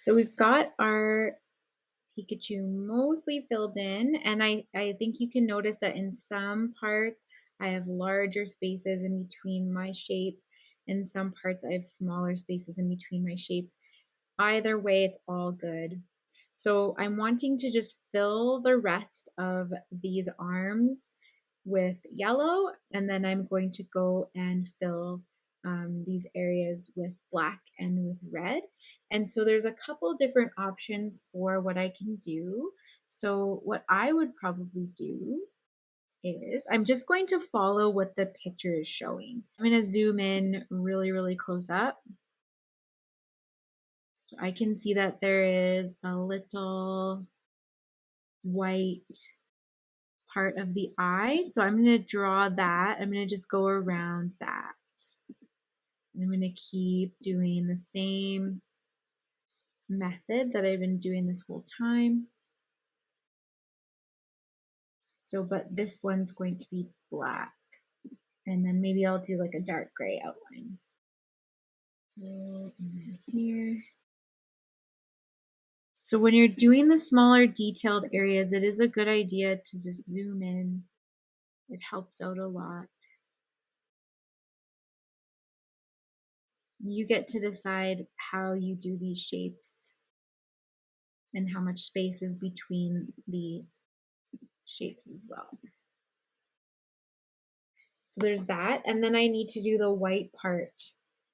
So we've got our Pikachu mostly filled in, and I think you can notice that in some parts I have larger spaces in between my shapes. In some parts I have smaller spaces in between my shapes. Either way, it's all good. So I'm wanting to just fill the rest of these arms with yellow, and then I'm going to go and fill these areas with black and with red. And so there's a couple different options for what I can do. So what I would probably do is I'm just going to follow what the picture is showing. I'm going to zoom in really, really close up. So I can see that there is a little white part of the eye. So I'm going to draw that. I'm going to just go around that. And I'm going to keep doing the same method that I've been doing this whole time. So, but this one's going to be black. And then maybe I'll do like a dark gray outline. And then here. So when you're doing the smaller detailed areas, it is a good idea to just zoom in. It helps out a lot. You get to decide how you do these shapes and how much space is between the shapes as well. So there's that. And then I need to do the white part.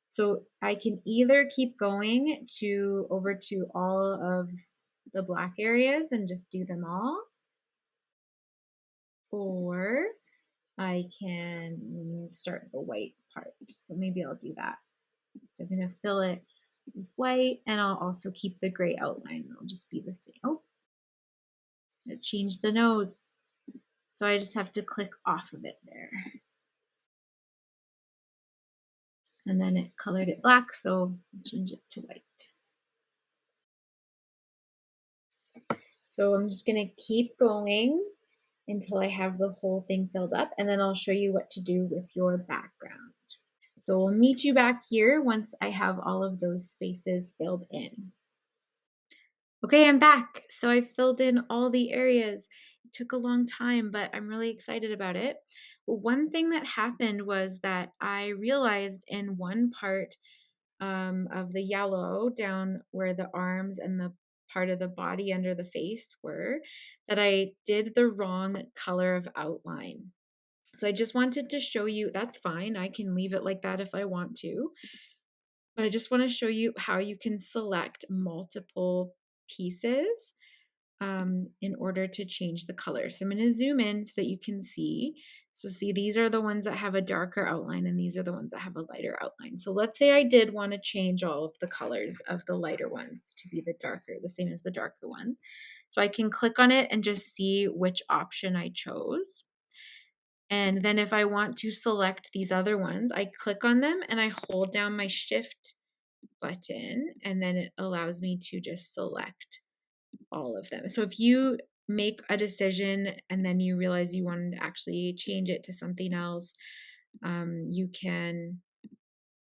So I can either keep going over to all of the black areas and just do them all, or I can start the white part. So maybe I'll do that. So I'm going to fill it with white, and I'll also keep the gray outline. It'll just be the same. Oh, it changed the nose. So I just have to click off of it there. And then it colored it black, so I'll change it to white. So I'm just going to keep going until I have the whole thing filled up, and then I'll show you what to do with your background. So we'll meet you back here once I have all of those spaces filled in. Okay, I'm back. So I filled in all the areas. It took a long time, but I'm really excited about it. Well, one thing that happened was that I realized in one part of the yellow down where the arms and the part of the body under the face were, that I did the wrong color of outline. So I just wanted to show you, that's fine. I can leave it like that if I want to. But I just want to show you how you can select multiple pieces in order to change the color. So I'm going to zoom in so that you can see. So see, these are the ones that have a darker outline, and these are the ones that have a lighter outline. So let's say I did want to change all of the colors of the lighter ones to be the darker, the same as the darker ones. So I can click on it and just see which option I chose. And then if I want to select these other ones, I click on them and I hold down my shift button, and then it allows me to just select all of them. So if you make a decision and then you realize you want to actually change it to something else, you can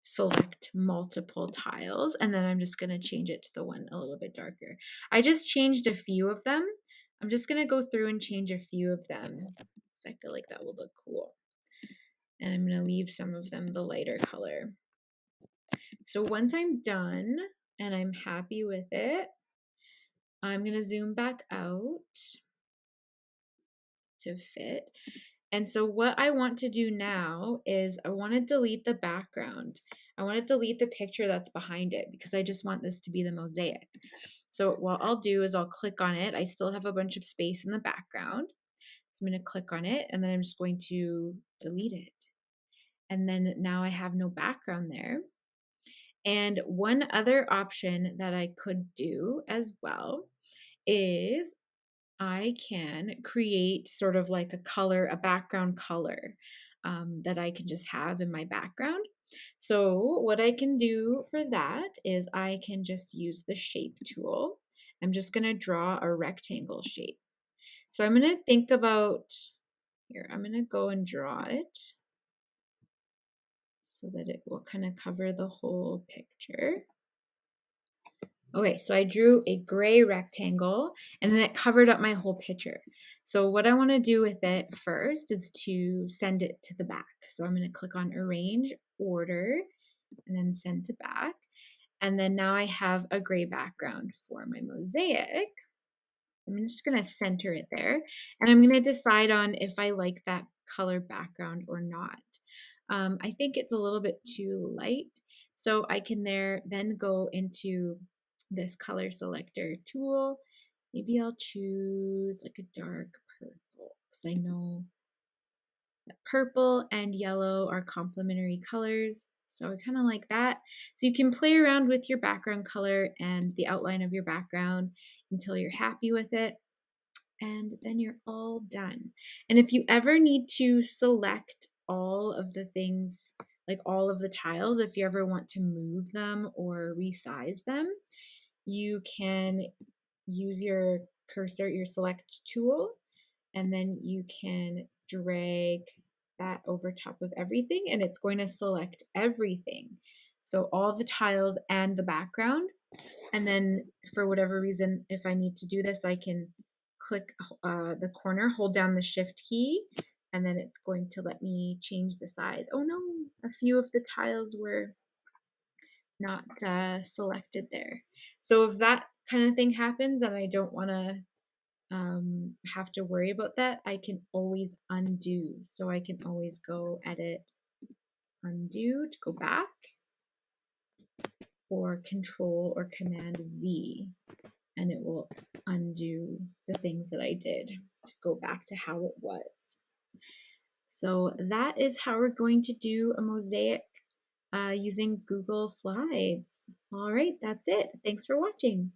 select multiple tiles, and then I'm just going to change it to the one a little bit darker. I just changed a few of them. I'm just going to go through and change a few of them because I feel like that will look cool. And I'm going to leave some of them the lighter color. So once I'm done and I'm happy with it, I'm going to zoom back out to fit. And so what I want to do now is I want to delete the background. I want to delete the picture that's behind it because I just want this to be the mosaic. So what I'll do is I'll click on it. I still have a bunch of space in the background. So I'm going to click on it, and then I'm just going to delete it. And then now I have no background there. And one other option that I could do as well is I can create sort of like a background color that I can just have in my background. So what I can do for that is I can just use the shape tool. I'm just going to draw a rectangle shape. So I'm going to think about, here, I'm going to go and draw it so that it will kind of cover the whole picture. Okay, so I drew a gray rectangle and then it covered up my whole picture. So what I want to do with it first is to send it to the back. So I'm going to click on Arrange, Order, and then Send to Back. And then now I have a gray background for my mosaic. I'm just going to center it there. And I'm going to decide on if I like that color background or not. I think it's a little bit too light. So I can then go into this color selector tool. Maybe I'll choose like a dark purple because I know that purple and yellow are complementary colors. So I kind of like that. So you can play around with your background color and the outline of your background until you're happy with it. And then you're all done. And if you ever need to select all of the things, like all of the tiles, if you ever want to move them or resize them, you can use your cursor, your select tool, and then you can drag that over top of everything and it's going to select everything. So all the tiles and the background. And then for whatever reason, if I need to do this, I can click the corner, hold down the shift key, and then it's going to let me change the size. Oh no, a few of the tiles were not selected there. So if that kind of thing happens and I don't want to have to worry about that, I can always undo. So I can always go edit, undo to go back, or control or command Z, and it will undo the things that I did to go back to how it was. So that is how we're going to do a mosaic using Google Slides. All right, that's it. Thanks for watching.